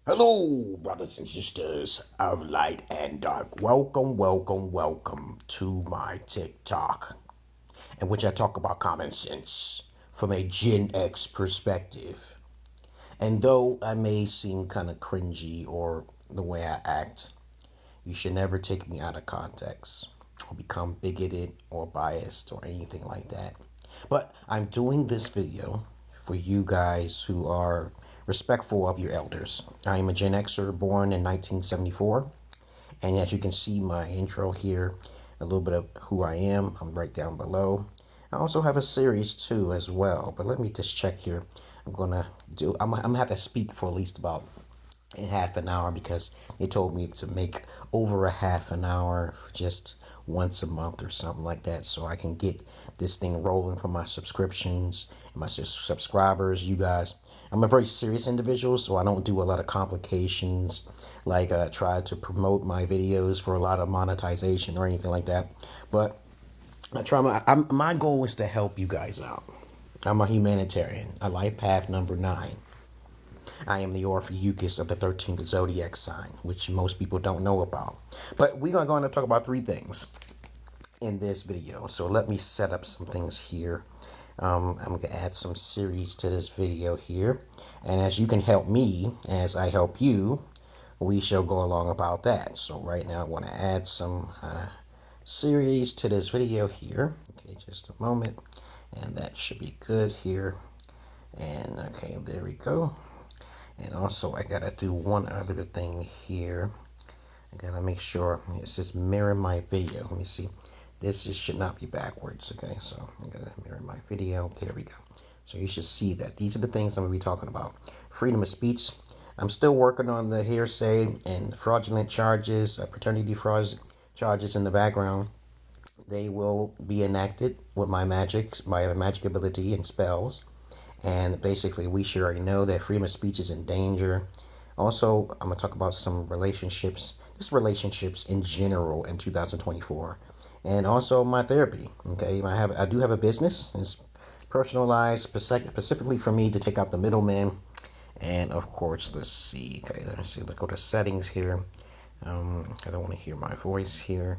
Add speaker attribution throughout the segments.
Speaker 1: Hello, brothers and sisters of light and dark. Welcome to my TikTok, in which I talk about common sense from a Gen X perspective. And though I may seem kind of cringy or the way I act, you should never take me out of context or become bigoted or biased or anything like that. But I'm doing this video for you guys who are respectful of your elders. I am a Gen Xer born in 1974. And as you can see my intro here, a little bit of who I am, I'm right down below. I also have a series too as well, but let me just check here. I'm gonna have to speak for at least about in half an hour because they told me to make over a half an hour for just once a month or something like that, so I can get this thing rolling for my subscriptions and my subscribers, you guys. I'm a very serious individual, so I don't do a lot of complications like try to promote my videos for a lot of monetization or anything like that. But my goal is to help you guys out. I'm a humanitarian, a life path number 9. I am the Orpheus of the 13th zodiac sign, which most people don't know about. But we're going to talk about 3 things in this video. So let me set up some things here. I'm going to add some series to this video here. And as you can help me, as I help you, we shall go along about that. So right now I want to add some series to this video here. Okay, just a moment. And that should be good here. And okay, there we go. And also I gotta do one other thing here. I gotta make sure it says mirror my video. Let me see. Should not be backwards. Okay, so I'm gonna mirror my video. There we go. So you should see that. These are the things I'm gonna be talking about. Freedom of speech. I'm still working on the hearsay and fraudulent charges, paternity fraud charges in the background. They will be enacted with my magic ability and spells. And basically, we should already know that freedom of speech is in danger. Also, I'm going to talk about some relationships, just relationships in general in 2024. And also my therapy. Okay, I do have a business. It's personalized specifically for me to take out the middleman. And of course, let's see. Okay, let's go to settings here. I don't want to hear my voice here.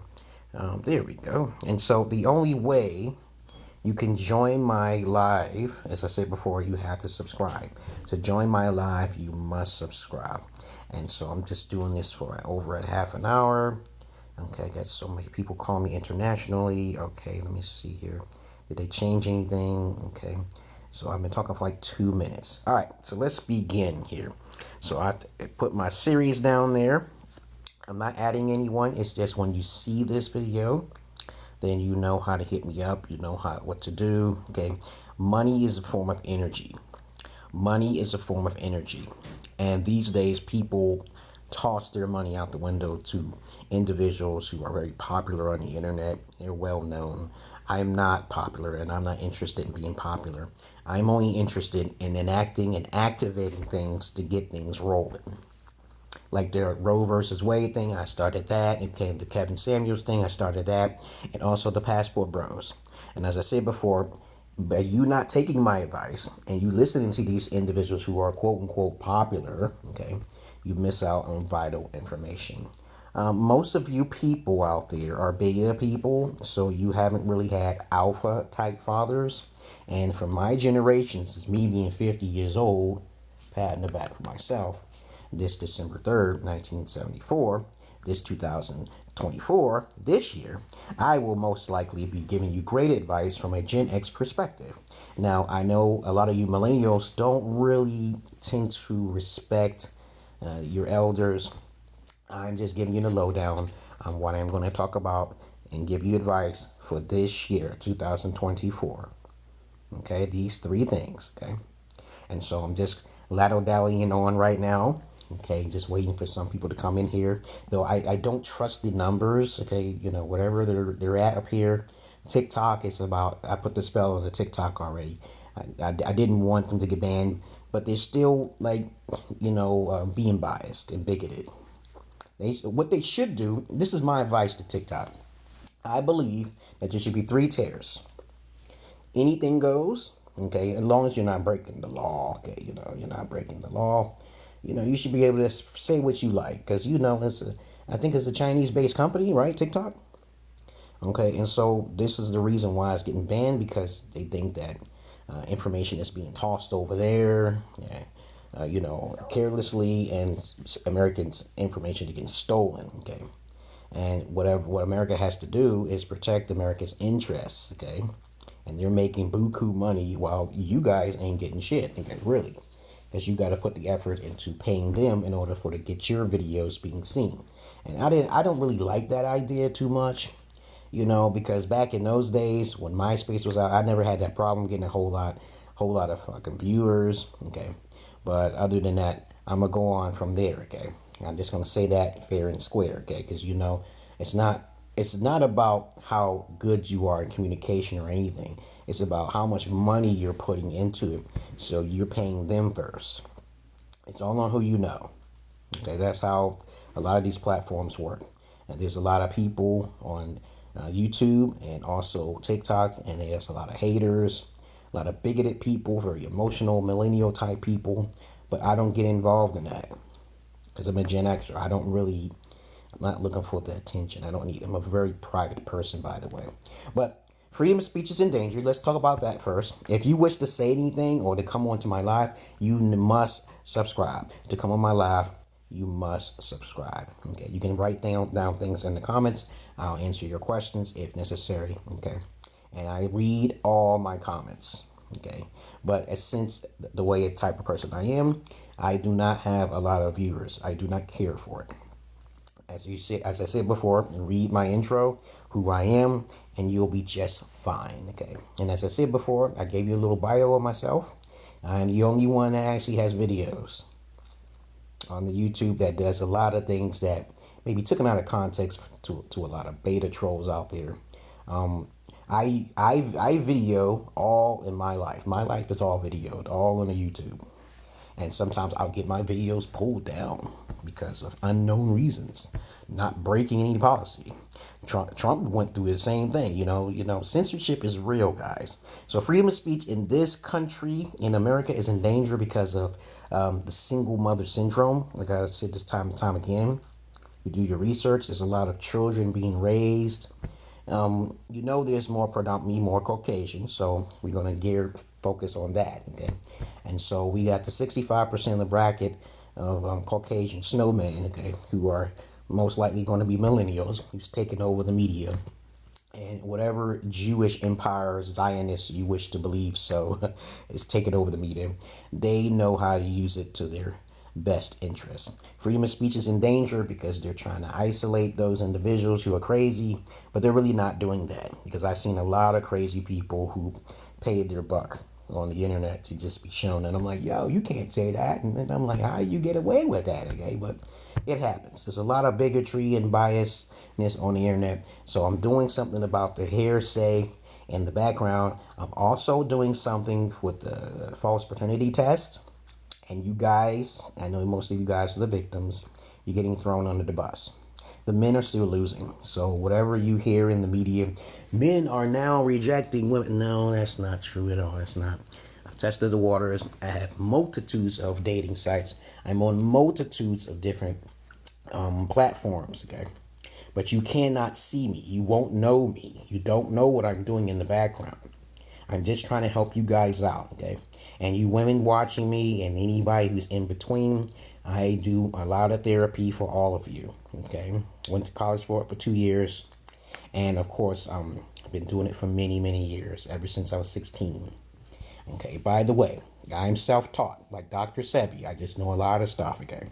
Speaker 1: There we go. And so the only way you can join my live, as I said before, you have to subscribe. To join my live, you must subscribe. And so I'm just doing this for over a half an hour. Okay, I got so many people call me internationally. Okay, let me see here. Did they change anything? Okay, so I've been talking for like 2 minutes. All right, so let's begin here. So I put my series down there. I'm not adding anyone. It's just when you see this video, then you know how to hit me up. You know what to do. Okay, money is a form of energy. Money is a form of energy, and these days people toss their money out the window to individuals who are very popular on the internet. They're well known. I'm not popular, and I'm not interested in being popular. I'm only interested in enacting and activating things to get things rolling. Like the Roe versus Wade thing, I started that. It came the Kevin Samuels thing, I started that. And also the Passport Bros. And as I said before, by you not taking my advice and you listening to these individuals who are quote unquote popular, okay, you miss out on vital information. Most of you people out there are beta people, so you haven't really had alpha type fathers. And for my generation, since me being 50 years old, patting the back for myself, this December 3rd, 1974, this 2024, this year, I will most likely be giving you great advice from a Gen X perspective. Now, I know a lot of you millennials don't really tend to respect your elders. I'm just giving you the lowdown on what I'm going to talk about and give you advice for this year, 2024. Okay, these 3 things, okay? And so I'm just laddo-dallying on right now. Okay, just waiting for some people to come in here. Though I don't trust the numbers. Okay, you know, whatever they're at up here. TikTok is about, I put the spell on the TikTok already. I didn't want them to get banned, but they're still like, being biased and bigoted. What they should do, this is my advice to TikTok. I believe that there should be 3 tiers. Anything goes, okay, as long as you're not breaking the law, okay, you're not breaking the law. you should be able to say what you like, because I think it's a Chinese-based company, right? TikTok. Okay, and so this is the reason why it's getting banned, because they think that information is being tossed over there, carelessly, and Americans' information is getting stolen. Okay, and what America has to do is protect America's interests. Okay, and they're making buku money while you guys ain't getting shit. Okay, really, because you got to put the effort into paying them in order for to get your videos being seen. And I don't really like that idea too much, because back in those days when MySpace was out, I never had that problem getting a whole lot of fucking viewers. Okay, but other than that, I'm gonna go on from there. Okay, I'm just gonna say that fair and square. Okay, because it's not about how good you are in communication or anything. It's about how much money you're putting into it. So you're paying them first. It's all on who you know. Okay, that's how a lot of these platforms work. And there's a lot of people on YouTube and also TikTok, and there's a lot of haters, a lot of bigoted people, very emotional millennial type people. But I don't get involved in that because I'm a Gen Xer. I'm not looking for the attention. I don't need it. I'm a very private person, by the way. But freedom of speech is in danger. Let's talk about that first. If you wish to say anything or to come onto my live, you must subscribe. To come on my live, you must subscribe. Okay, you can write down things in the comments. I'll answer your questions if necessary. Okay, and I read all my comments. Okay, but since the way type of person I am, I do not have a lot of viewers. I do not care for it. As I said before, read my intro, who I am, and you'll be just fine. Okay, and as I said before, I gave you a little bio of myself. I'm the only one that actually has videos on the YouTube that does a lot of things that maybe taken out of context to a lot of beta trolls out there. I video all in my life. My life is all videoed, all on the YouTube. And sometimes I'll get my videos pulled down because of unknown reasons, not breaking any policy. Trump went through the same thing. Censorship is real, guys. So freedom of speech in this country, in America, is in danger because of the single mother syndrome. Like I said this time and time again, you do your research. There's a lot of children being raised. There's predominantly more Caucasian, so we're going to focus on that. Okay, and so we got the 65% of the bracket of Caucasian snowmen, okay, who are most likely going to be millennials, who's taking over the media, and whatever Jewish empire, Zionists you wish to believe so, is taking over the media. They know how to use it to their best interest. Freedom of speech is in danger because they're trying to isolate those individuals who are crazy, but they're really not doing that, because I've seen a lot of crazy people who paid their buck on the internet to just be shown, and I'm like, yo, you can't say that, and then I'm like, how do you get away with that? Okay, but it happens. There's a lot of bigotry and biasness on the internet, so I'm doing something about the hearsay in the background. I'm also doing something with the false paternity test. And you guys, I know most of you guys are the victims, you're getting thrown under the bus. The men are still losing. So whatever you hear in the media, men are now rejecting women. No, that's not true at all. That's not. I've tested the waters. I have multitudes of dating sites. I'm on multitudes of different platforms, okay? But you cannot see me. You won't know me. You don't know what I'm doing in the background. I'm just trying to help you guys out, okay? And you women watching me and anybody who's in between, I do a lot of therapy for all of you, okay? Went to college for 2 years. And, of course, I've been doing it for many, many years, ever since I was 16. Okay, by the way, I'm self-taught, like Dr. Sebi. I just know a lot of stuff, okay?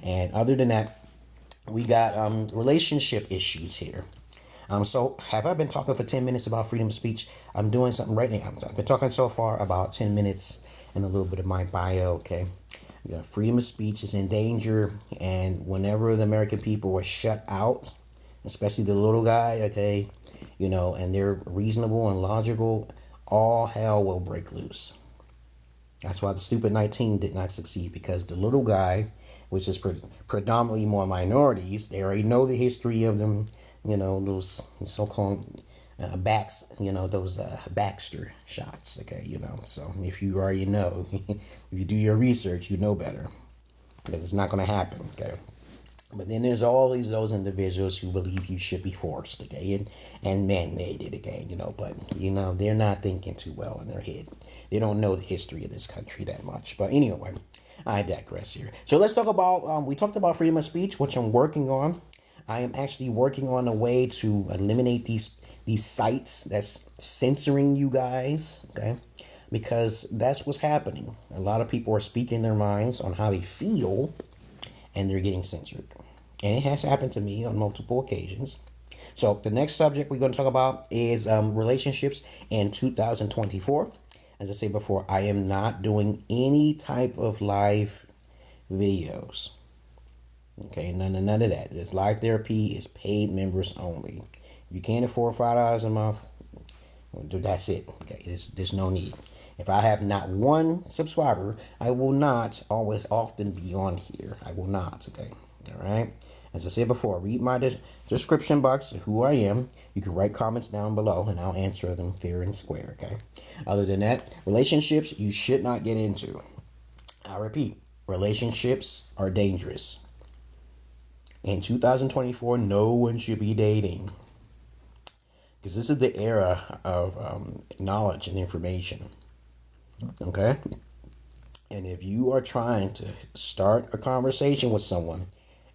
Speaker 1: And other than that, we got relationship issues here. So have I been talking for 10 minutes about freedom of speech? I'm doing something right now. I've been talking so far about 10 minutes and a little bit of my bio, okay? Freedom of speech is in danger, and whenever the American people are shut out, especially the little guy, okay, and they're reasonable and logical, all hell will break loose. That's why the stupid 19 did not succeed, because the little guy, which is predominantly more minorities, they already know the history of them, those so-called those Baxter shots, okay, so if you already know, if you do your research, you know better. because it's not going to happen. Okay. But then there's always those individuals who believe you should be forced, okay, and mandated, okay, but, they're not thinking too well in their head. They don't know the history of this country that much. But anyway, I digress here. So let's talk about, we talked about freedom of speech, which I'm working on. I am actually working on a way to eliminate these sites that's censoring you guys, okay, because that's what's happening. A lot of people are speaking their minds on how they feel, and they're getting censored. And it has happened to me on multiple occasions. So the next subject we're going to talk about is relationships in 2024. As I said before, I am not doing any type of live videos. Okay, none of that. This live therapy is paid members only. If you can't afford $5 a month, that's it. Okay, there's no need. If I have not one subscriber, I will not always often be on here. I will not. Okay, all right. As I said before, read my description box of who I am. You can write comments down below, and I'll answer them fair and square. Okay. Other than that, relationships you should not get into. I repeat, relationships are dangerous. In 2024, no one should be dating, because this is the era of knowledge and information. Okay? And if you are trying to start a conversation with someone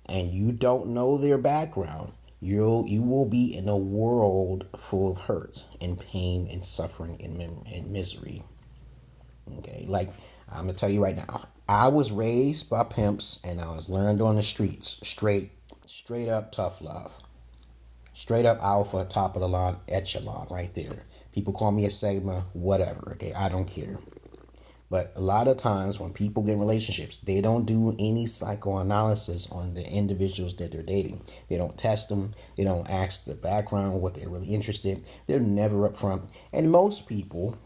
Speaker 1: and you don't know their background, you will be in a world full of hurt and pain and suffering and misery. Okay? Like, I'm going to tell you right now, I was raised by pimps and I was learned on the streets. Straight up tough love. Straight up alpha, top of the line, echelon right there. People call me a Sigma, whatever. Okay, I don't care. But a lot of times when people get in relationships, they don't do any psychoanalysis on the individuals that they're dating. They don't test them. They don't ask the background, what they're really interested in. They're never upfront. And most people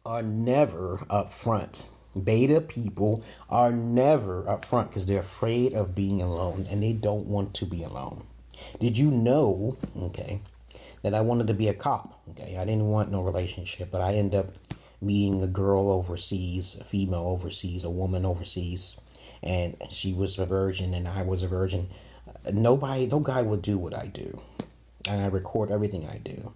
Speaker 1: are never upfront. Beta people are never upfront because they're afraid of being alone and they don't want to be alone. Did you know, okay, that I wanted to be a cop? Okay, I didn't want no relationship, but I ended up meeting a girl overseas, a female overseas, a woman overseas, and she was a virgin and I was a virgin. No guy would do what I do, and I record everything I do.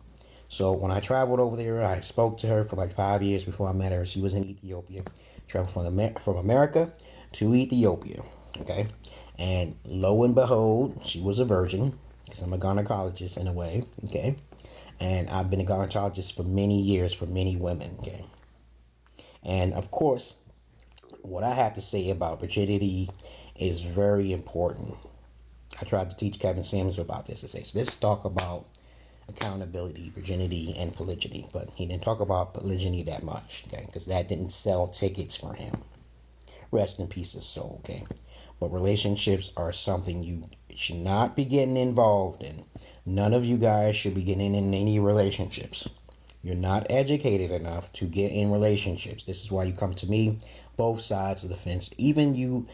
Speaker 1: So when I traveled over there, I spoke to her for like 5 years before I met her. She was in Ethiopia. Traveled from America to Ethiopia, okay? And lo and behold, she was a virgin, because I'm a gynecologist in a way, okay? And I've been a gynecologist for many years for many women, okay? And of course, what I have to say about virginity is very important. I tried to teach Kevin Samuels about this. I say, so let's talk about accountability, virginity, and polygyny. But he didn't talk about polygyny that much, okay? Because that didn't sell tickets for him. Rest in peace, his soul, okay? But relationships are something you should not be getting involved in. None of you guys should be getting in any relationships. You're not educated enough to get in relationships. This is why you come to me, both sides of the fence. Even you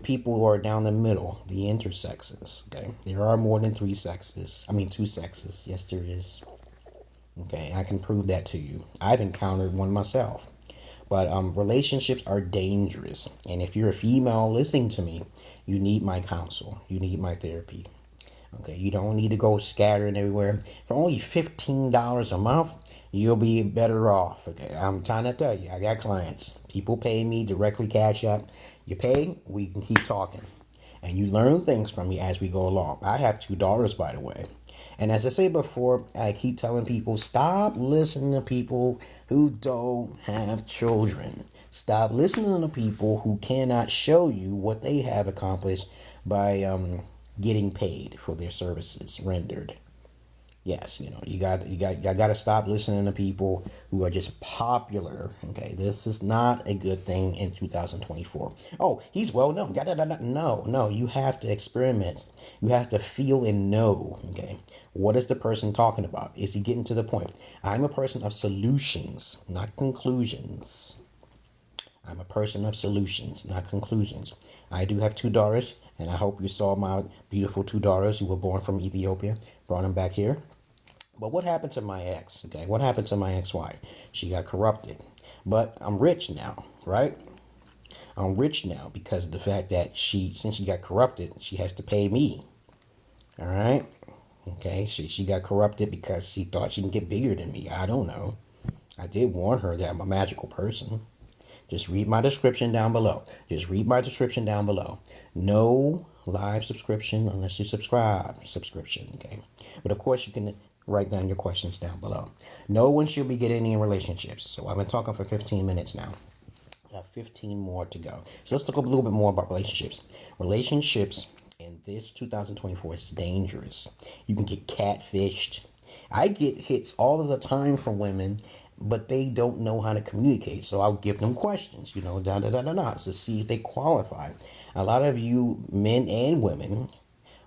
Speaker 1: people who are down the middle, the intersexes, okay? There are more than two sexes. Yes, there is. Okay, I can prove that to you. I've encountered one myself. But relationships are dangerous. And if you're a female listening to me, you need my counsel. You need my therapy. Okay, you don't need to go scattering everywhere. For only $15 a month, you'll be better off. Okay, I'm trying to tell you, I got clients. People pay me directly, Cash App. You pay, we can keep talking. And you learn things from me as we go along. I have $2, by the way. And as I said before, I keep telling people, stop listening to people who don't have children. Stop listening to people who cannot show you what they have accomplished by getting paid for their services rendered. Yes, you got to stop listening to people who are just popular. Okay, this is not a good thing in 2024. Oh, he's well known. No, you have to experiment. You have to feel and know. Okay, what is the person talking about? Is he getting to the point? I'm a person of solutions, not conclusions. I'm a person of solutions, not conclusions. I do have $2, and I hope you saw my beautiful $2 who were born from Ethiopia. Brought them back here. But what happened to my ex? Okay, what happened to my ex-wife? She got corrupted. But I'm rich now, right? I'm rich now because of the fact that since she got corrupted, she has to pay me. All right. Okay. She got corrupted because she thought she can get bigger than me. I don't know. I did warn her that I'm a magical person. Just read my description down below. Just read my description down below. No live subscription unless you subscription, okay? But of course, you can write down your questions down below. No one should be getting in relationships. So I've been talking for 15 minutes now. I have 15 more to go. So let's talk a little bit more about relationships. Relationships in this 2024 is dangerous. You can get catfished. I get hits all of the time from women, but they don't know how to communicate. So I'll give them questions, to see if they qualify. A lot of you men and women,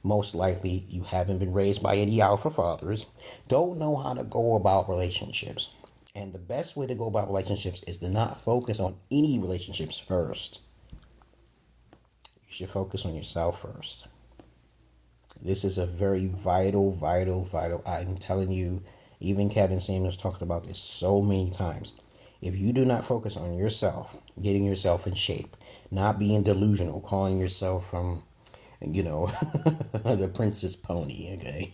Speaker 1: most likely you haven't been raised by any alpha fathers, don't know how to go about relationships. And the best way to go about relationships is to not focus on any relationships first. You should focus on yourself first. This is a very vital. I'm telling you, even Kevin Samuels talked about this so many times. If you do not focus on yourself, getting yourself in shape, not being delusional, calling yourself from, the princess pony, okay?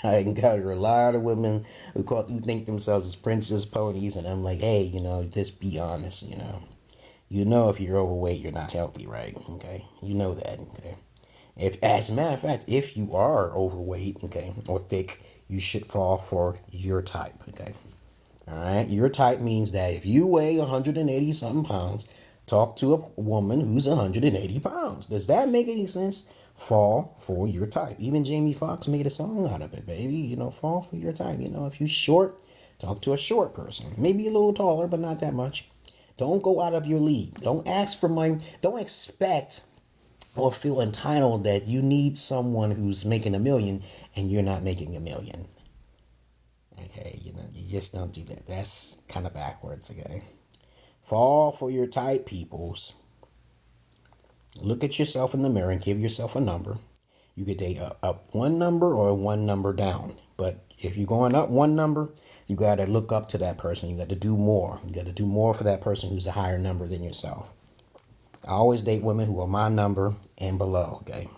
Speaker 1: I encounter a lot of women who think themselves as princess ponies, and I'm like, hey, just be honest, if you're overweight, you're not healthy, right? Okay, you know that, okay? If, as a matter of fact, if you are overweight, okay, or thick, you should fall for your type, okay? All right, your type means that if you weigh 180 something pounds, talk to a woman who's 180 pounds. Does that make any sense? Fall for your type. Even Jamie Foxx made a song out of it, baby. Fall for your type. If you're short, talk to a short person. Maybe a little taller, but not that much. Don't go out of your league. Don't expect or feel entitled that you need someone who's making $1 million and you're not making $1 million. Okay, you just don't do that. That's kind of backwards, okay? Fall for your type, peoples. Look at yourself in the mirror and give yourself a number. You could date up one number or one number down. But if you're going up one number, you got to look up to that person. You got to do more. You got to do more for that person who's a higher number than yourself. I always date women who are my number and below, okay?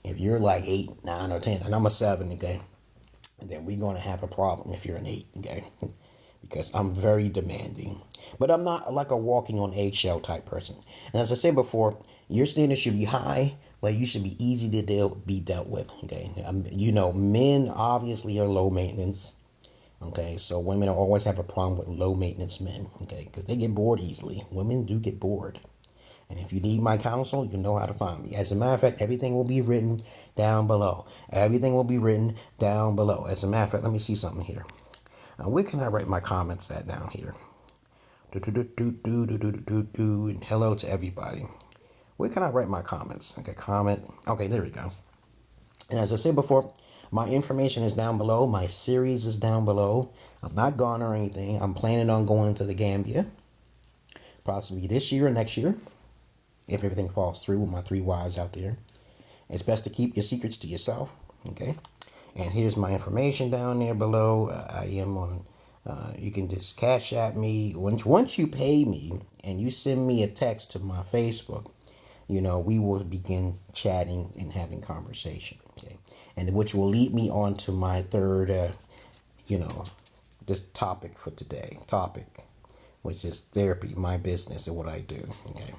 Speaker 1: If you're like 8, 9, or 10, and I'm a 7, okay? Then we're going to have a problem if you're an 8, okay? Because I'm very demanding. But I'm not like a walking on eggshell type person. And as I said before, your standards should be high, but you should be easy to be dealt with, okay? Men obviously are low maintenance, okay? So women always have a problem with low maintenance men, okay? Because they get bored easily. Women do get bored. And if you need my counsel, you know how to find me. As a matter of fact, everything will be written down below. Everything will be written down below. As a matter of fact, let me see something here. Where can I write my comments at down here? And hello to everybody. Where can I write my comments? Okay, comment. Okay, there we go. And as I said before, my information is down below. My series is down below. I'm not gone or anything. I'm planning on going to the Gambia. Possibly this year or next year. If everything falls through with my 3 wives out there. It's best to keep your secrets to yourself. Okay. And here's my information down there below. I am on, you can just cash at me. Once you pay me and you send me a text to my Facebook, we will begin chatting and having conversation. Okay. And which will lead me on to my third, this topic for today. Which is therapy, my business, and what I do. Okay.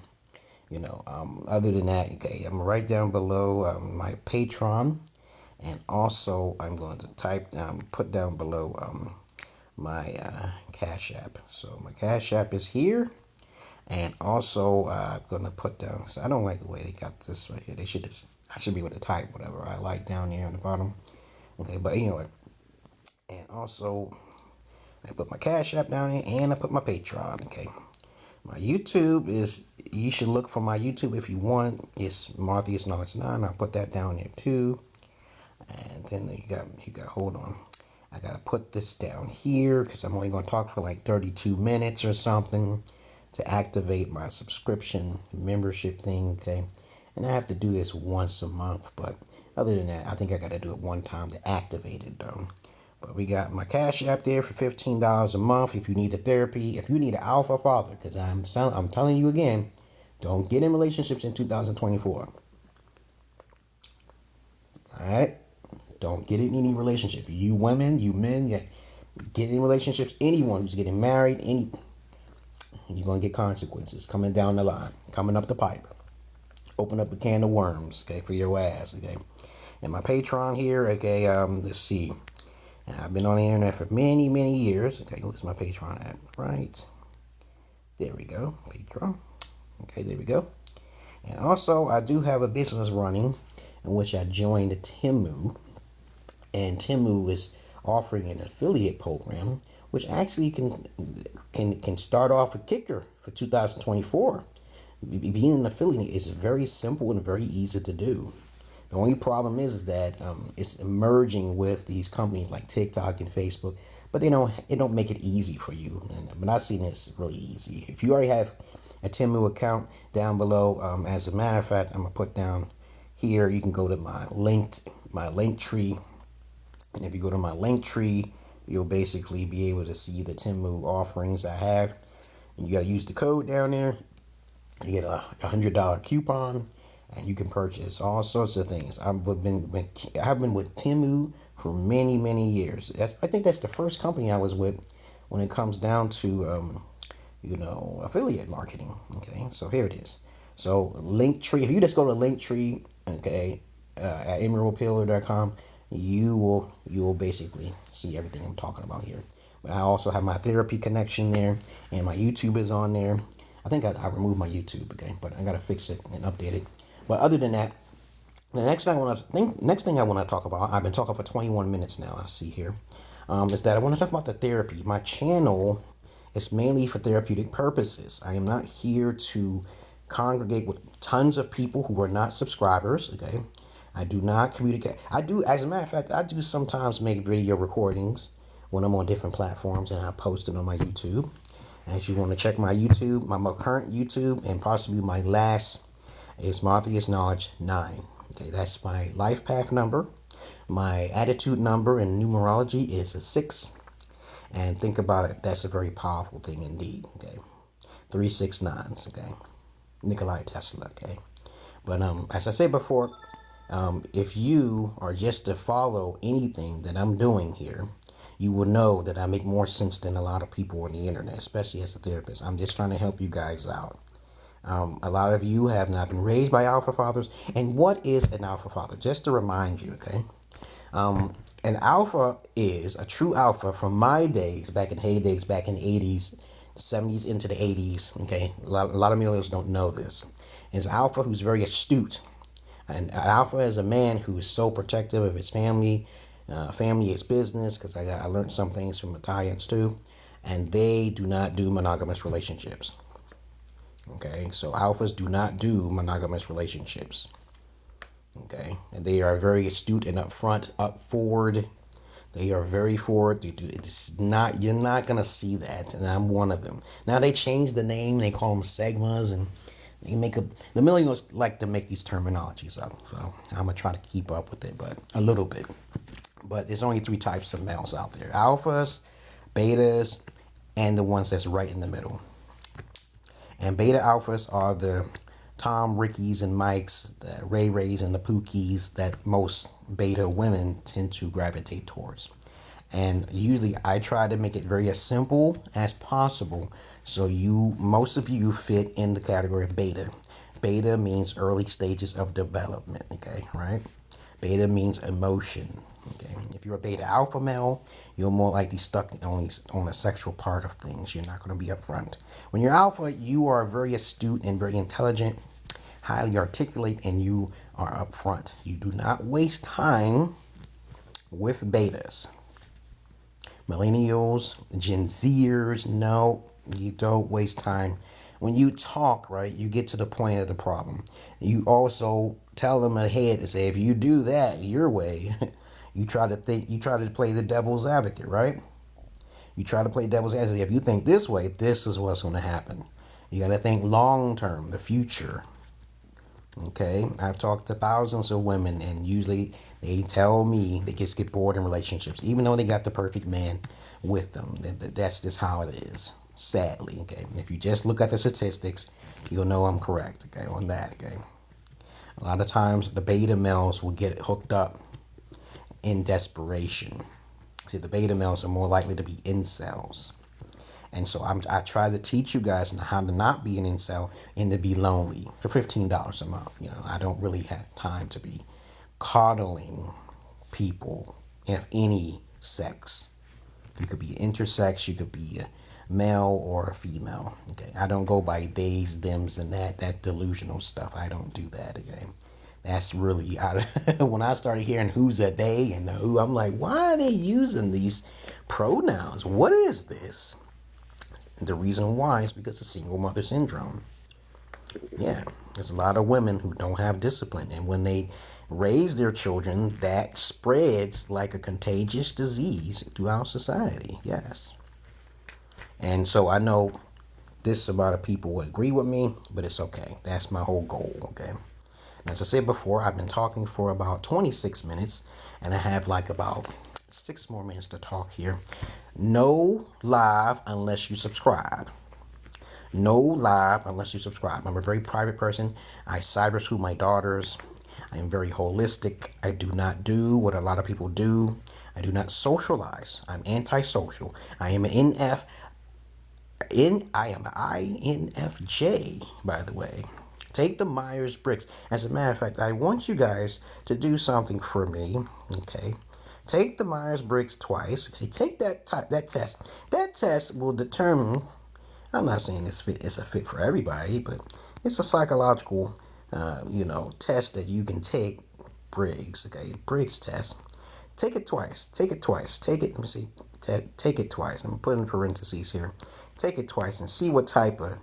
Speaker 1: Other than that, okay, I'm right down below my Patreon, and also I'm going to put down below my Cash App. So my Cash App is here, and also I'm going to put down. So I don't like the way they got this right here. I should be able to type whatever I like down here on the bottom. Okay, but anyway, and also I put my Cash App down here, and I put my Patreon. Okay. My YouTube you should look for my YouTube if you want. It's Marthius Knowledge 9. I'll put that down there too. And then you got, hold on. I got to put this down here because I'm only going to talk for like 32 minutes or something to activate my subscription membership thing, okay? And I have to do this once a month, but other than that, I think I got to do it one time to activate it, though. But we got my Cash App there for $15 a month if you need the therapy. If you need an alpha father, because I'm telling you again, don't get in relationships in 2024. All right? Don't get in any relationship. You women, you men, get in relationships. Anyone who's getting married, you're going to get consequences coming down the line, coming up the pipe. Open up a can of worms, okay, for your ass, okay. And my Patreon here, okay, let's see. I've been on the internet for many, many years. Okay, what's my Patreon at? Right. There we go. Patreon. Okay, there we go. And also, I do have a business running in which I joined Temu. And Temu is offering an affiliate program, which actually can start off a kicker for 2024. Being an affiliate is very simple and very easy to do. The only problem is that it's merging with these companies like TikTok and Facebook, but it don't make it easy for you. But I've seen this really easy. If you already have a Temu account, down below, as a matter of fact, I'm gonna put down here. You can go to my link tree, and if you go to my link tree, you'll basically be able to see the Temu offerings I have. And you gotta use the code down there. You get a $100 coupon, and you can purchase all sorts of things. I've been with Temu for many, many years. I think that's the first company I was with when it comes down to affiliate marketing. Okay, so here it is. So Linktree. If you just go to Linktree, okay, at emeraldpillar.com, you will basically see everything I'm talking about here. But I also have my therapy connection there, and my YouTube is on there. I think I removed my YouTube, okay, but I gotta fix it and update it. But other than that, the next thing I want to talk about, I've been talking for 21 minutes now. I see here, is that I want to talk about the therapy. My channel is mainly for therapeutic purposes. I am not here to congregate with tons of people who are not subscribers. Okay, I do not communicate. As a matter of fact, I do sometimes make video recordings when I'm on different platforms, and I post it on my YouTube. And if you want to check my YouTube, my current YouTube, and possibly my last, is Martha's Knowledge 9. Okay, that's my life path number. My attitude number in numerology is a 6. And think about it, that's a very powerful thing indeed. Okay, 369s. Okay, Nikola Tesla. Okay, but as I said before, if you are just to follow anything that I'm doing here, you will know that I make more sense than a lot of people on the internet, especially as a therapist. I'm just trying to help you guys out. A lot of you have not been raised by alpha fathers. And what is an alpha father? Just to remind you, okay? An alpha is a true alpha from my days, back in heydays, back in the 80s, 70s into the 80s, okay? A lot of millennials don't know this. It's an alpha who's very astute. And alpha is a man who is so protective of his family. Family is business, because I learned some things from Italians too, and they do not do monogamous relationships. Okay, so alphas do not do monogamous relationships. Okay, and they are very astute and up forward. They are very forward. You're not gonna see that, and I'm one of them. Now they changed the name. They call them segmas, and the millennials like to make these terminologies up. So I'm gonna try to keep up with it, but a little bit. But there's only 3 types of males out there: alphas, betas, and the ones that's right in the middle. And beta alphas are the Tom, Rickies, and Mikes, the Ray Rays, and the Pookies that most beta women tend to gravitate towards. And usually I try to make it very as simple as possible, so most of you fit in the category of beta. Beta means early stages of development, okay, right? Beta means emotion. Okay, if you're a beta alpha male, you're more likely stuck only on the sexual part of things. You're not going to be upfront. When you're alpha, you are very astute and very intelligent, highly articulate, and you are upfront. You do not waste time with betas. Millennials, Gen Zers, no, you don't waste time. When you talk, right, you get to the point of the problem. You also tell them ahead and say, if you do that your way, you try to play the devil's advocate, right? You try to play devil's advocate. If you think this way, this is what's going to happen. You got to think long term, the future. Okay, I've talked to thousands of women, and usually They tell me they just get bored in relationships, even though they got the perfect man with them. That's just how it is, sadly. Okay, if you just look at the statistics, you'll know I'm correct. Okay, on that. Okay, a lot of times the beta males will get hooked up in desperation. See, the beta males are more likely to be incels. And so I try to teach you guys how to not be an incel and to be lonely for $15 a month. I don't really have time to be coddling people of any sex. You could be intersex, you could be a male or a female. Okay, I don't go by theys, thems, and that delusional stuff. I don't do that. Okay, that's really when I started hearing who's a they and the who, I'm like, why are they using these pronouns? What is this? The reason why is because of single mother syndrome. Yeah, there's a lot of women who don't have discipline, and when they raise their children, that spreads like a contagious disease throughout society. Yes. And so I know this amount of people will agree with me, but it's okay. That's my whole goal. Okay. As I said before, I've been talking for about 26 minutes, and I have like about 6 more minutes to talk here. No live unless you subscribe. No live unless you subscribe. I'm a very private person. I cyber school my daughters. I am very holistic. I do not do what a lot of people do. I do not socialize. I'm antisocial. I am an I am an INFJ, by the way. Take the Myers-Briggs. As a matter of fact, I want you guys to do something for me. Okay. Take the Myers-Briggs twice. Okay, take that test. That test will determine. I'm not saying it's a fit for everybody, but it's a psychological, test that you can take. Briggs. Okay, Briggs test. Take it twice. Take it twice. Take it. Let me see. Take it twice. I'm putting parentheses here. Take it twice and see what type of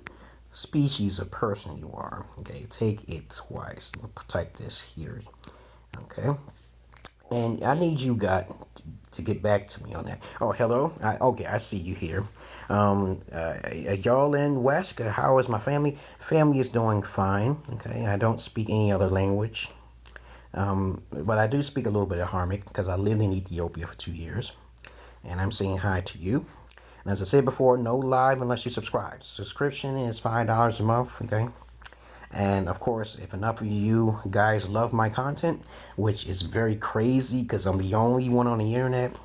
Speaker 1: species of person you are. Okay, take it twice. I'll type this here. Okay. And I need you guys to get back to me on that. Oh, hello. Okay, I see you here. Y'all in West, how is my family? Family is doing fine. Okay, I don't speak any other language. But I do speak a little bit of Harmic because I lived in Ethiopia for 2 years. And I'm saying hi to you. And as I said before, no live unless you subscribe. Subscription is $5 a month. Okay. And of course, if enough of you guys love my content, which is very crazy because I'm the only one on the internet,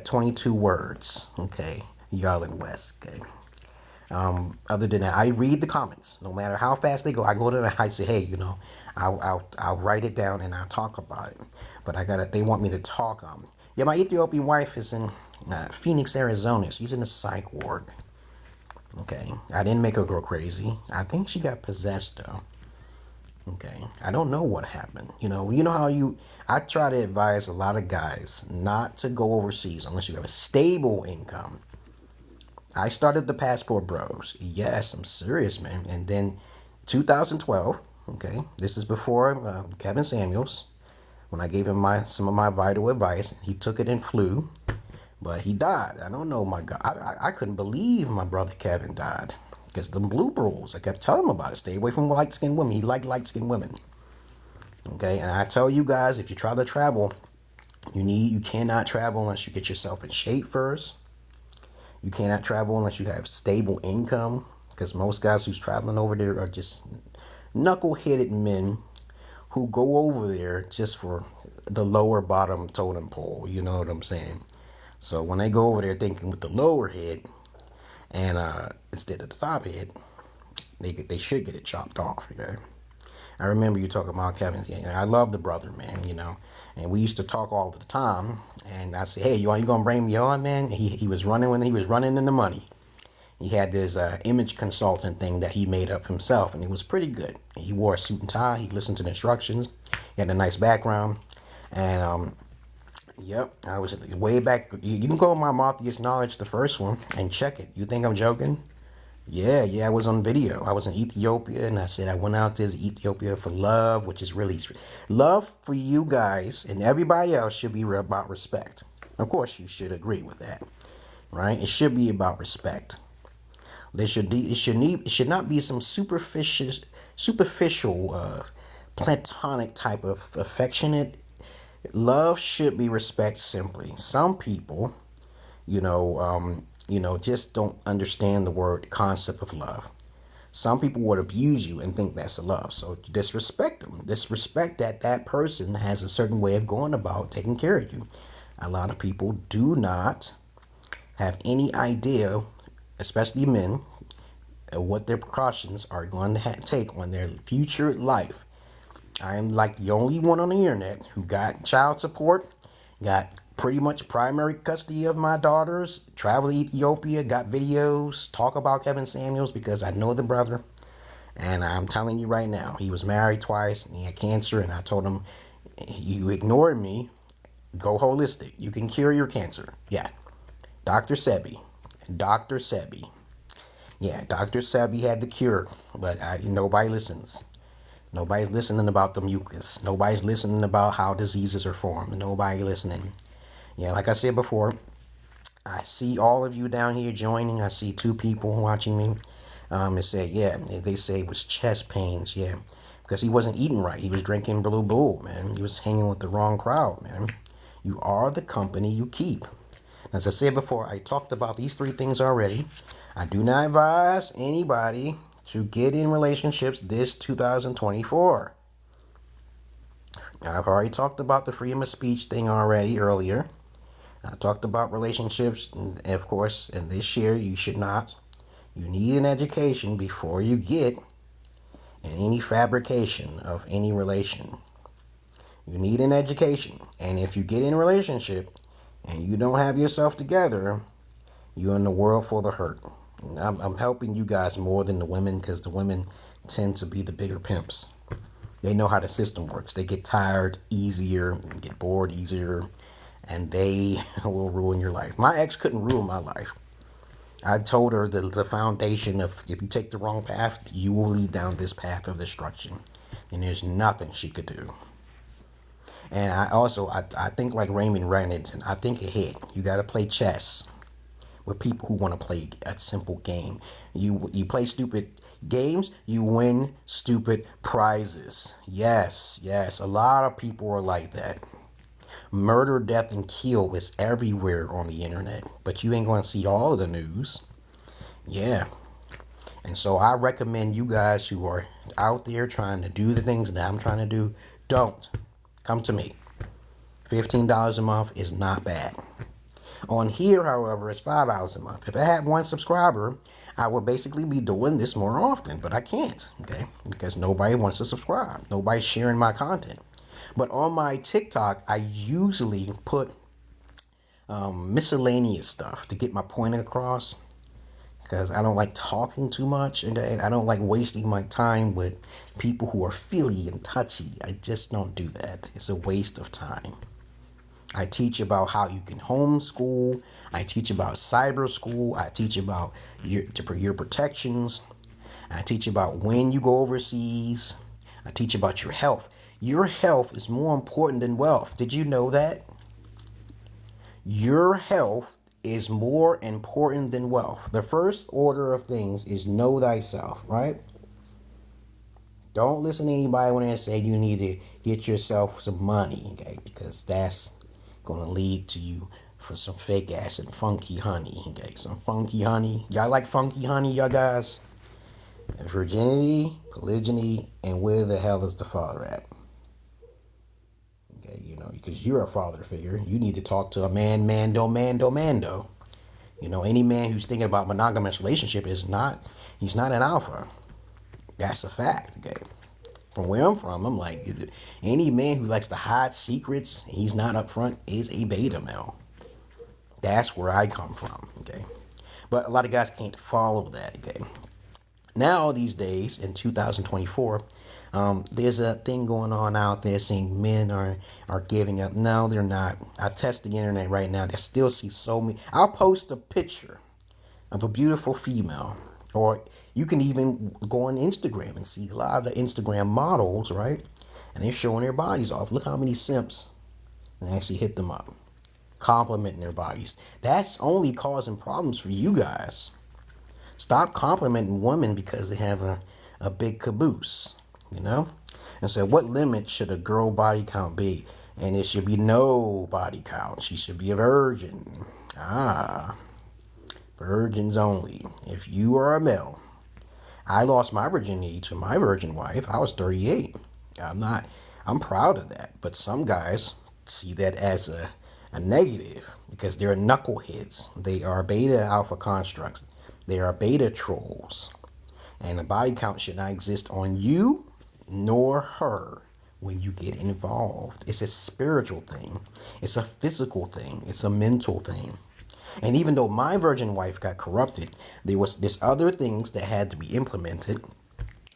Speaker 1: 22 words. Okay, y'all in West. Okay. Other than that, I read the comments. No matter how fast they go, I go to them. I say, hey, I'll write it down and I'll talk about it. But they want me to talk. Yeah, my Ethiopian wife is in Phoenix, Arizona. She's in the psych ward. Okay, I didn't make her go crazy. I think she got possessed though. Okay, I don't know what happened. You know how I try to advise a lot of guys not to go overseas unless you have a stable income. I started the Passport Bros. Yes, I'm serious, man. And then 2012, okay, this is before Kevin Samuels, when I gave him some of my vital advice. He took it and flew. But he died. I don't know, my God. I couldn't believe my brother Kevin died. Because the blue rules, I kept telling him about it. Stay away from light-skinned women. He liked light-skinned women. Okay, and I tell you guys, if you try to travel, you cannot travel unless you get yourself in shape first. You cannot travel unless you have stable income. Because most guys who's traveling over there are just knuckle-headed men who go over there just for the lower bottom totem pole. You know what I'm saying? So when they go over there thinking with the lower head and instead of the top head, they should get it chopped off. Okay? I remember you talking about Kevin. I love the brother, man. And we used to talk all the time. And I said, hey, you gonna bring me on, man? He was running when he was running in the money. He had this image consultant thing that he made up himself, and it was pretty good. He wore a suit and tie. He listened to the instructions. He had a nice background, and yep, I was way back. You can go on my Morpheus Knowledge, the first one, and check it. You think I'm joking? Yeah, I was on video. I was in Ethiopia, and I said I went out to Ethiopia for love, which is really love for you guys, and everybody else should be about respect. Of course, you should agree with that, right? It should be about respect. It should not be some superficial, platonic type of affectionate Love should be respect simply. Some people, just don't understand the word concept of love. Some people would abuse you and think that's a love. So disrespect them. Disrespect that that person has a certain way of going about taking care of you. A lot of people do not have any idea, especially men, what their precautions are going to take on their future life. I am like the only one on the internet who got child support, got pretty much primary custody of my daughters, travel to Ethiopia, got videos, talk about Kevin Samuels because I know the brother. And I'm telling you right now, he was married twice and he had cancer. And I told him, you ignored me, go holistic. You can cure your cancer. Yeah. Dr. Sebi. Dr. Sebi. Yeah, Dr. Sebi had the cure, but nobody listens. Nobody's listening about the mucus. Nobody's listening about how diseases are formed. Nobody listening. Yeah, like I said before, I see all of you down here joining. I see 2 people watching me. It said, yeah, they say it was chest pains. Yeah, because he wasn't eating right. He was drinking Blue Bull, man. He was hanging with the wrong crowd, man. You are the company you keep. As I said before, I talked about these 3 things already. I do not advise anybody to get in relationships this 2024. I've already talked about the freedom of speech thing already earlier. I talked about relationships, and of course, in this year, you should not. You need an education before you get in any fabrication of any relation. You need an education. And if you get in a relationship and you don't have yourself together, you're in the world full of hurt. I'm helping you guys more than the women because the women tend to be the bigger pimps. They know how the system works. They get tired easier, get bored easier, and they will ruin your life. My ex couldn't ruin my life. I told her the foundation of if you take the wrong path, you will lead down this path of destruction. And there's nothing she could do. And I think like Raymond Reynolds, I think ahead. You got to play chess with people who want to play a simple game. You play stupid games, you win stupid prizes. Yes, a lot of people are like that. Murder, death, and kill is everywhere on the internet, but you ain't going to see all of the news. Yeah. And so I recommend you guys who are out there trying to do the things that I'm trying to do, don't. Come to me. $15 a month is not bad. On here, however, it's $5 a month. If I had 1 subscriber, I would basically be doing this more often, but I can't, okay? Because nobody wants to subscribe. Nobody's sharing my content. But on my TikTok, I usually put miscellaneous stuff to get my point across because I don't like talking too much and I don't like wasting my time with people who are feely and touchy. I just don't do that. It's a waste of time. I teach about how you can homeschool. I teach about cyber school. I teach about your protections. I teach about when you go overseas. I teach about your health. Your health is more important than wealth. Did you know that? Your health is more important than wealth. The first order of things is know thyself, right? Don't listen to anybody when they say you need to get yourself some money, okay? Because that's going to lead to you for some fake ass and funky honey, okay? Some funky honey. Y'all like funky honey, y'all guys? Virginity, polygyny, and where the hell is the father at? Okay, because you're a father figure. You need to talk to a mando. Any man who's thinking about monogamous relationship he's not an alpha. That's a fact, okay? From where I'm from, I'm like, any man who likes to hide secrets, he's not upfront, is a beta male. That's where I come from, okay? But a lot of guys can't follow that, okay? Now, these days, in 2024, there's a thing going on out there saying men are giving up. No, they're not. I test the internet right now. I still see so many. I'll post a picture of a beautiful female. Or you can even go on Instagram and see a lot of the Instagram models, right? And they're showing their bodies off. Look how many simps and actually hit them up, complimenting their bodies. That's only causing problems for you guys. Stop complimenting women because they have a big caboose, And so what limit should a girl body count be? And it should be no body count. She should be a virgin. Virgins only. If you are a male. I lost my virginity to my virgin wife. I was 38. I'm proud of that. But some guys see that as a negative because they're knuckleheads. They are beta alpha constructs. They are beta trolls. And the body count should not exist on you nor her when you get involved. It's a spiritual thing. It's a physical thing. It's a mental thing. And even though my virgin wife got corrupted, there's other things that had to be implemented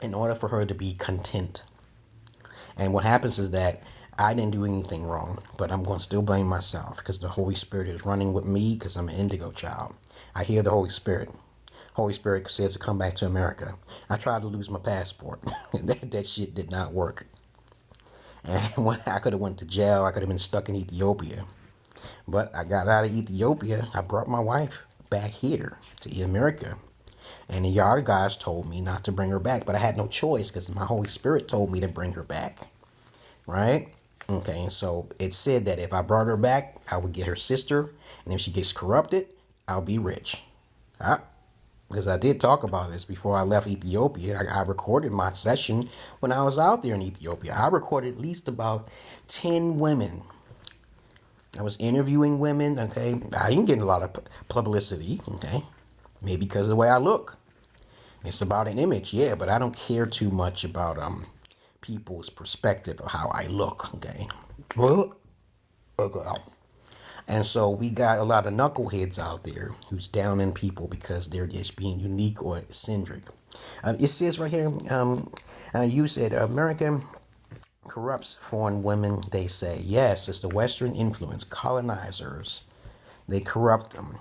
Speaker 1: in order for her to be content. And what happens is that I didn't do anything wrong, but I'm going to still blame myself because the Holy Spirit is running with me because I'm an indigo child. I hear the Holy Spirit. Holy Spirit says to come back to America. I tried to lose my passport. that shit did not work. And when I could have went to jail, I could have been stuck in Ethiopia. But I got out of Ethiopia. I brought my wife back here to America. And the yard guys told me not to bring her back. But I had no choice because my Holy Spirit told me to bring her back. Right? Okay, so it said that if I brought her back, I would get her sister. And if she gets corrupted, I'll be rich. Because I did talk about this before I left Ethiopia. I recorded my session when I was out there in Ethiopia. I recorded at least about 10 women. I was interviewing women, okay? I didn't get a lot of publicity, okay? Maybe because of the way I look. It's about an image, yeah, but I don't care too much about people's perspective of how I look, okay? And so we got a lot of knuckleheads out there who's downing people because they're just being unique or eccentric. It says right here, you said America corrupts foreign women, they say. Yes, it's the Western influence, colonizers. They corrupt them.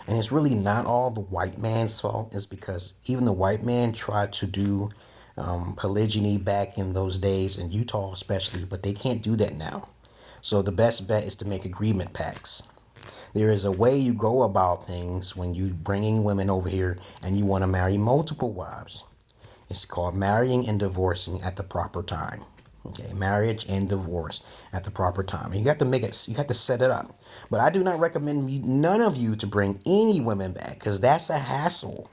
Speaker 1: And it's really not all the white man's fault. It's because even the white man tried to do polygyny back in those days, in Utah especially, but they can't do that now. So the best bet is to make agreement pacts. There is a way you go about things when you bringing women over here and you want to marry multiple wives. It's called marrying and divorcing at the proper time. Okay, marriage and divorce at the proper time. You got to make it. You got to set it up. But I do not recommend none of you to bring any women back because that's a hassle.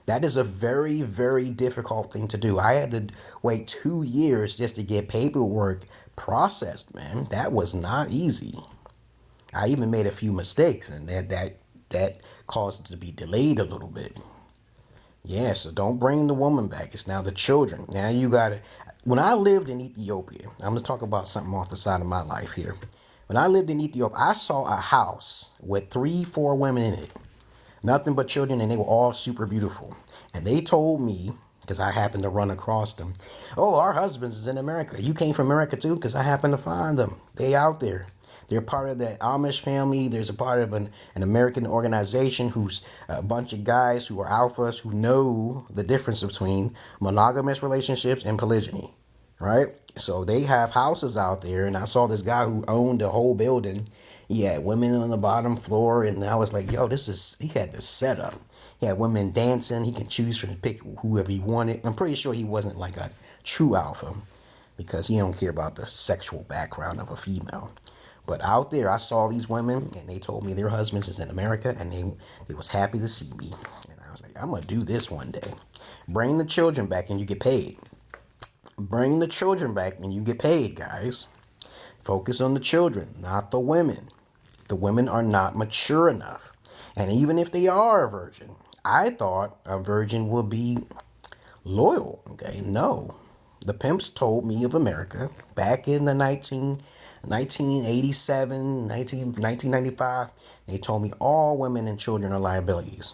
Speaker 1: That is a very, very difficult thing to do. I had to wait 2 years just to get paperwork processed, man. That was not easy. I even made a few mistakes, and that caused it to be delayed a little bit. Yeah, so don't bring the woman back. It's now the children. Now you got to. When I lived in Ethiopia, I'm going to talk about something off the side of my life here. When I lived in Ethiopia, I saw a house with 3-4 women in it. Nothing but children, and they were all super beautiful. And they told me, because I happened to run across them, oh, our husbands is in America. You came from America too? Because I happened to find them. They out there. They're part of the Amish family. There's a part of an American organization who's a bunch of guys who are alphas who know the difference between monogamous relationships and polygyny, right? So they have houses out there, and I saw this guy who owned the whole building. He had women on the bottom floor, and I was like, yo, he had this setup. He had women dancing. He can choose from pick whoever he wanted. I'm pretty sure he wasn't like a true alpha because he don't care about the sexual background of a female. But out there, I saw these women, and they told me their husbands is in America, and they was happy to see me. And I was like, I'm going to do this one day. Bring the children back, and you get paid. Bring the children back, and you get paid, guys. Focus on the children, not the women. The women are not mature enough. And even if they are a virgin, I thought a virgin would be loyal. Okay, no. The Pimps told me of America back in the 1987, 1995, they told me all women and children are liabilities.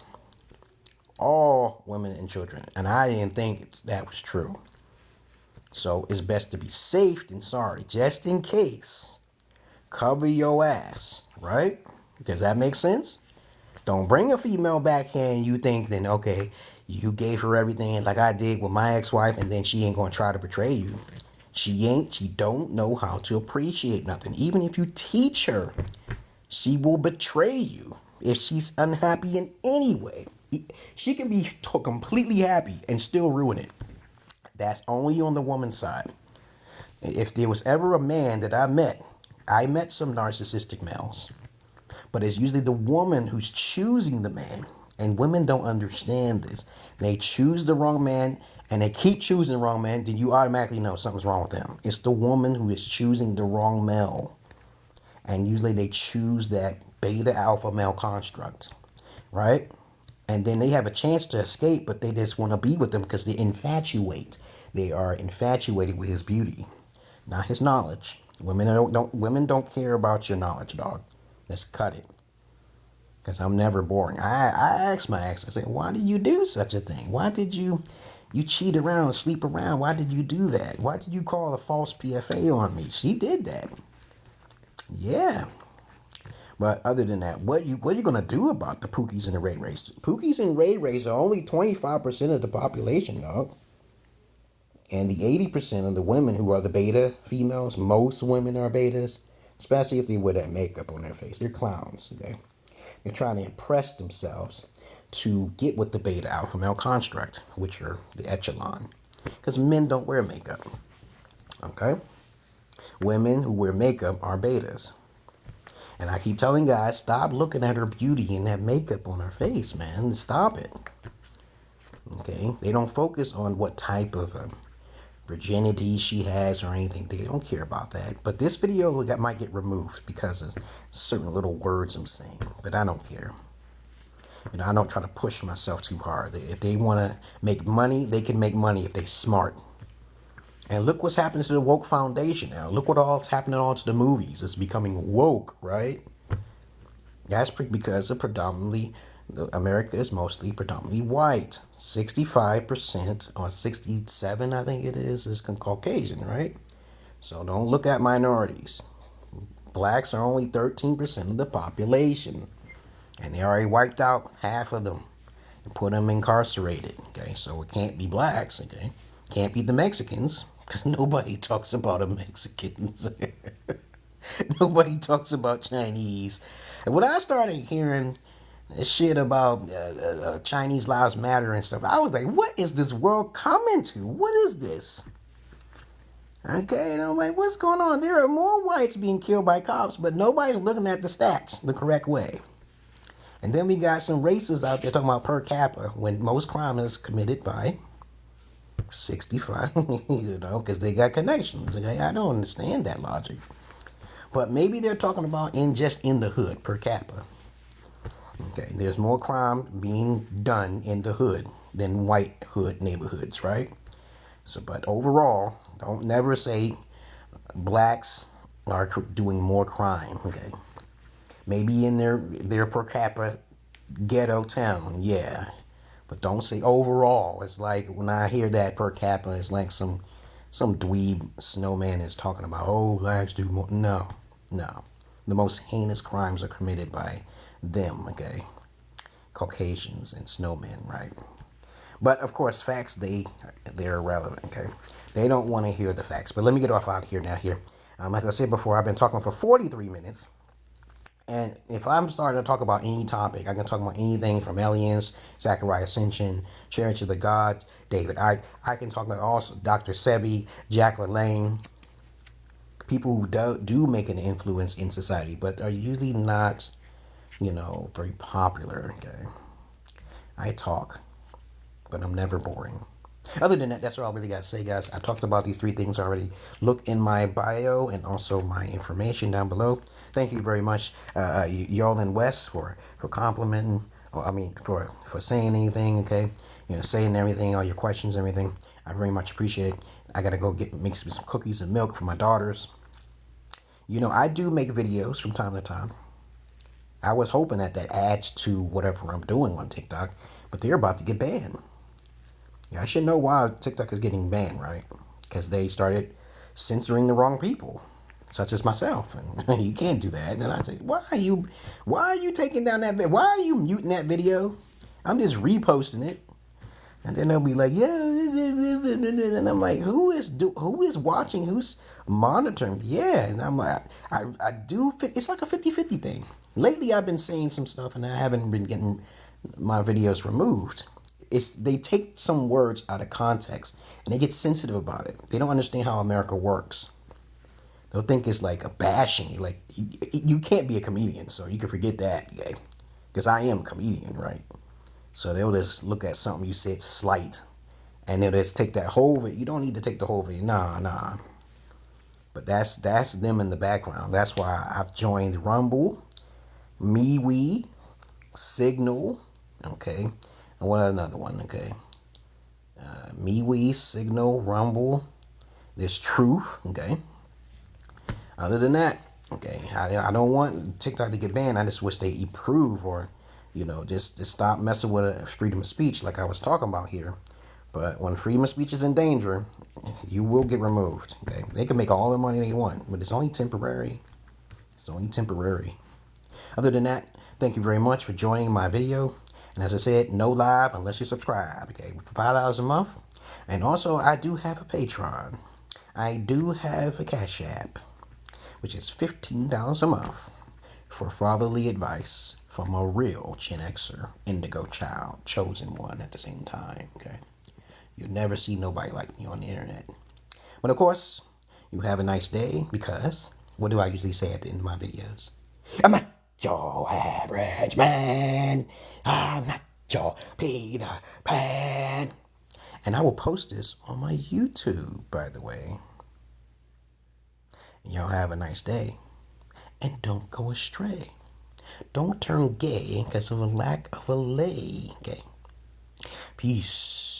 Speaker 1: All women and children. And I didn't think that was true. So it's best to be safe than sorry. Just in case. Cover your ass. Right? Does that make sense? Don't bring a female back here and you think then, okay, you gave her everything like I did with my ex-wife and then she ain't going to try to betray you. She don't know how to appreciate nothing. Even if you teach her, she will betray you if she's unhappy in any way. She can be completely happy and still ruin it. That's only on the woman's side. If there was ever a man that I met I met some narcissistic males, but it's usually the woman who's choosing the man. And women don't understand this. They choose the wrong man and they keep choosing the wrong man, then you automatically know something's wrong with them. It's the woman who is choosing the wrong male. And usually they choose that beta alpha male construct, right? And then they have a chance to escape, but they just want to be with him because they infatuate. They are infatuated with his beauty, not his knowledge. Women don't care about your knowledge, dog. Let's cut it. Because I'm never boring. I ask my ex, I say, why did you do such a thing? Why did you cheat around, sleep around? Why did you do that? Why did you call a false PFA on me? She did that. Yeah. But other than that, what you gonna do about the Pookies and the Ray Rays? Pookies and Ray Rays are only 25% of the population, dog. And the 80% of the women who are the beta females, most women are betas, especially if they wear that makeup on their face. They're clowns, okay? They're trying to impress themselves to get with the beta alpha male construct, which are the echelon. Because men don't wear makeup, okay? Women who wear makeup are betas. And I keep telling guys, stop looking at her beauty and that makeup on her face, man. Stop it. Okay? They don't focus on what type of virginity she has or anything. They don't care about that. But this video might get removed because of certain little words I'm saying. But I don't care. You know, I don't try to push myself too hard. If they want to make money, they can make money if they're smart. And look what's happening to the woke foundation now. Look what all's happening on to the movies. It's becoming woke, right? That's because of America is mostly predominantly white. 65% or 67, I think it is Caucasian, right? So don't look at minorities. Blacks are only 13% of the population. And they already wiped out half of them and put them incarcerated. Okay, so it can't be blacks, okay? Can't be the Mexicans. Because nobody talks about the Mexicans. Nobody talks about Chinese. And when I started hearing shit about Chinese Lives Matter and stuff, I was like, what is this world coming to? What is this? Okay, and I'm like, what's going on? There are more whites being killed by cops, but nobody's looking at the stats the correct way. And then we got some racists out there talking about per capita when most crime is committed by 65, you know, because they got connections. Okay? I don't understand that logic. But maybe they're talking about just in the hood per capita. Okay, there's more crime being done in the hood than white hood neighborhoods, right? So, but overall, don't never say blacks are doing more crime. Okay, maybe in their per capita ghetto town, yeah. But don't say overall. It's like when I hear that per capita, it's like some dweeb snowman is talking about, oh, blacks do more. No. The most heinous crimes are committed by them, okay? Caucasians and snowmen, right? But of course, facts, they're irrelevant, okay? They don't want to hear the facts. But let me get off out of here now here. Like I said before, I've been talking for 43 minutes. And if I'm starting to talk about any topic, I can talk about anything from aliens, Zachariah Ascension, Chariots of the Gods, David. I can talk about also Dr. Sebi, Jack LaLanne, people who do make an influence in society, but are usually not, very popular. Okay, I talk, but I'm never boring. Other than that, that's all I really got to say, guys. I talked about these 3 things already. Look in my bio and also my information down below. Thank you very much, y'all in West, for complimenting, or for saying anything, okay? Saying everything, all your questions, everything. I very much appreciate it. I got to go make some cookies and milk for my daughters. I do make videos from time to time. I was hoping that adds to whatever I'm doing on TikTok, but they're about to get banned. I should know why TikTok is getting banned, right? Because they started censoring the wrong people, such as myself, and you can't do that. And I say, why are you taking down that video? Why are you muting that video? I'm just reposting it, and then they'll be like, yeah, and I'm like, who is watching? Who's monitoring? Yeah, and I'm like, I do fit. It's like a 50-50 thing. Lately, I've been saying some stuff, and I haven't been getting my videos removed. They take some words out of context and they get sensitive about it. They don't understand how America works. They'll think it's like a bashing. Like you can't be a comedian, so you can forget that, okay? Because I am a comedian, right? So they'll just look at something you said slight, and they'll just take that whole video. You don't need to take the whole video. Nah. But that's them in the background. That's why I've joined Rumble, MeWe, Signal, okay, and what another one, okay? MeWe, Signal, Rumble. There's Truth, okay. Other than that, okay, I don't want TikTok to get banned. I just wish they improve, or, just stop messing with freedom of speech like I was talking about here. But when freedom of speech is in danger, you will get removed. Okay, they can make all the money they want, but it's only temporary. It's only temporary. Other than that, thank you very much for joining my video. And as I said, no live unless you subscribe. Okay, for $5 a month. And also, I do have a Patreon. I do have a Cash App, which is $15 a month for fatherly advice from a real Gen Xer, indigo child, chosen one at the same time. Okay, you'll never see nobody like me on the internet. But of course, you have a nice day, because what do I usually say at the end of my videos? I'm not your average man. I'm not your Peter Pan. And I will post this on my YouTube, by the way. Y'all have a nice day. And don't go astray. Don't turn gay because of a lack of a lay. Okay. Peace.